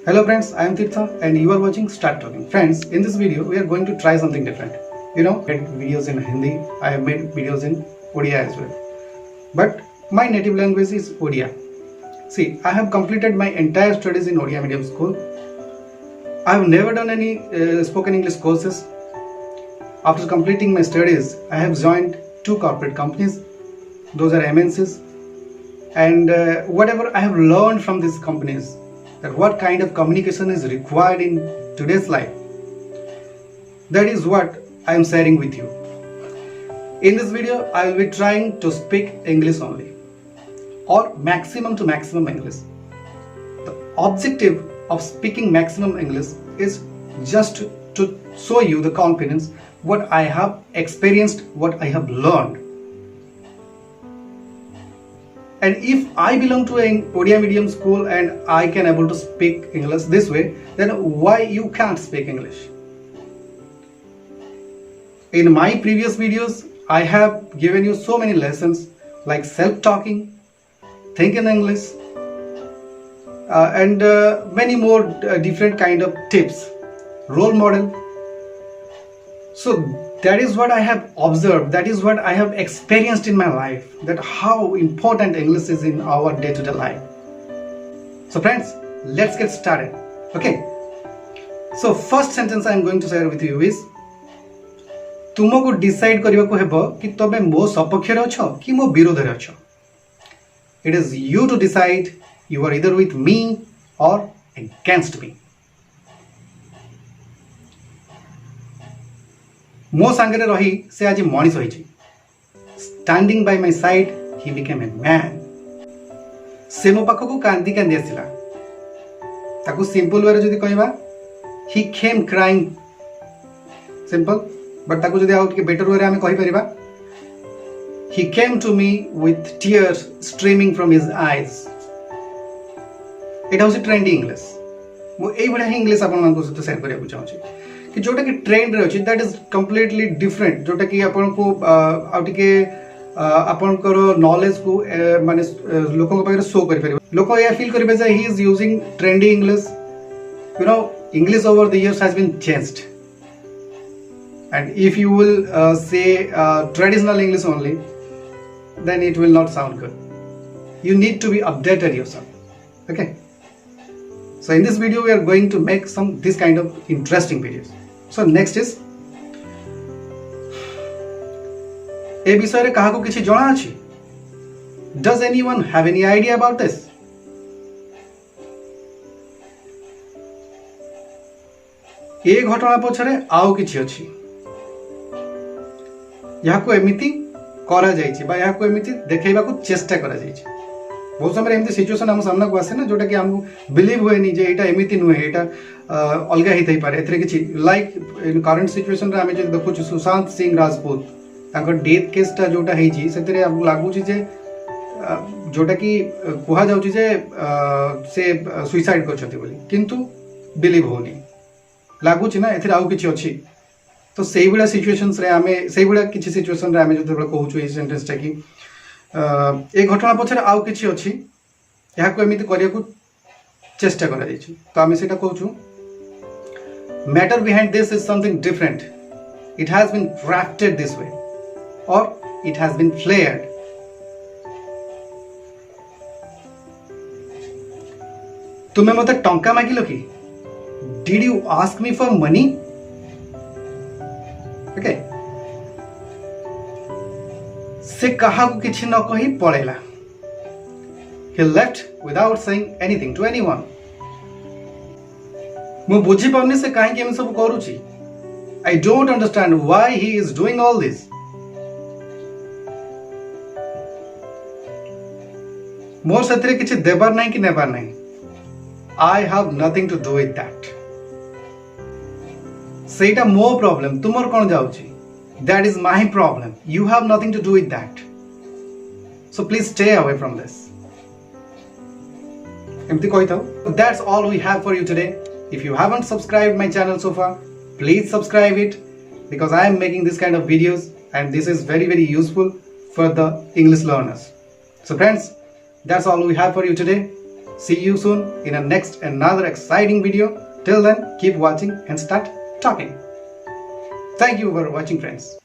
Hello friends, I am Tirtha and you are watching Start Talking. Friends, in this video we are going to try something different. Made videos in Hindi, I have made videos in Odia as well. But my native language is Odia. See, I have completed my entire studies in Odia medium school. I have never done any spoken English courses. After completing my studies, I have joined 2 corporate companies. Those are MNCs. And whatever I have learned from these companies, that what kind of communication is required in today's life, that is what I am sharing with you. In this video, I will be trying to speak English only, or maximum to maximum English. The objective of speaking maximum English is just to show you the confidence, what I have experienced, what I have learned. And if I belong to an Odia medium school and I can able to speak English this way, then why you can't speak English? In my previous videos, I have given you so many lessons like self-talking, think in English, and many more different kind of tips, role model. So that is what I have observed, that is what I have experienced in my life, that how important English is in our day-to-day life. So friends, let's get started. Okay. So first sentence I am going to share with you is, तुमको decide करने को हेबो कि तबे मो सपक्षरे अछो कि मो विरोधरे अछो. It is you to decide. You are either with me or against me. मो सांगरे रही से आज Manish होइछि. Standing by my side, he became a man. से मो पाखकु कांदी कांदी आसिला. ताकु सिंपल वे जदि कहबा, he came crying. Simple, but ताकु जदि आउट के बेटर वे हमें कहि परिबा, he came to me with tears streaming from his eyes. एटा होछि ट्रेंडी इंग्लिश. मो एई बडा इंग्लिश आपन मानको सहित शेयर करिया को चाहूछि कि जोटा कि ट्रेंड रे अछि, दैट इज कंप्लीटली डिफरेंट. जोटा कि आपन को आउटिके आपन को नॉलेज को माने लोकन के पाखरे शो करि परिबा. लोक या फील करिबे जे he is using trendy English. English over the years has been changed. And if you will say traditional English only, then it will not sound good. You need to be updated yourself. Okay. So in this video we are going to make this kind of interesting videos. So next is, ए विषय रे काहाको किछि जणा अछि? Does anyone have any idea about this? ए घटना पछरे आउ किछि अछि. याको एमिति करा जाइछि बा याको एमिति देखैबा को चेष्टा करा जाइछि. बहुत समय एमती सिचुएशन हम सामना को आसे ना, जोटा कि हमको बिलीव हुए नहीं जे एटा एमिति नुहे, एटा अलगा ही थई पारे. एथरे किछि लाइक इन करंट सिचुएशन रे हमें जे देखु छु सुशांत सिंह राजपूत ताको डेथ केस टा जोटा हेइ छि सेतरे हमको लागु छि जे जोटा कि कुहा जाउ छि जे से सुसाइड करछथि बोली, किंतु बिलीव होनी लागु छि ना एथरे आउ किछि अछि. तो सेही बडा सिचुएशंस रे हमें सेही बडा किछि सिचुएशन रे हमें जते बडा कहू छु ए सेंटेंस टा कि ए घटना पछरे आउ किछि अछि, या को एमिति करिया को चेष्टा करा जाय छि. तो हमें सेटा कहू छु, matter behind this is something different. It has been crafted this way और इट हैज बीन फ्लेयर्ड. तुमे मते टंका मागिलो कि? Did you ask me for money? Okay. से कहा को किछि न कहि पळेला. He left without saying anything to anyone. मु बुझी पाउनी से काहे केम सब करूची. I don't understand why he is doing all this. मोर सतरे किछि देबार नाही कि नेबार नाही. I have nothing to do with that. सेटा मो प्रॉब्लम, तुमर कोन जाउची. That is my problem. You have nothing to do with that. So please stay away from this. That's all we have for you today. If you haven't subscribed my channel so far, please subscribe it, because I am making this kind of videos and this is very, very useful for the English learners. So friends, that's all we have for you today. See you soon in a next another exciting video. Till then, keep watching and start talking. Thank you for watching, friends.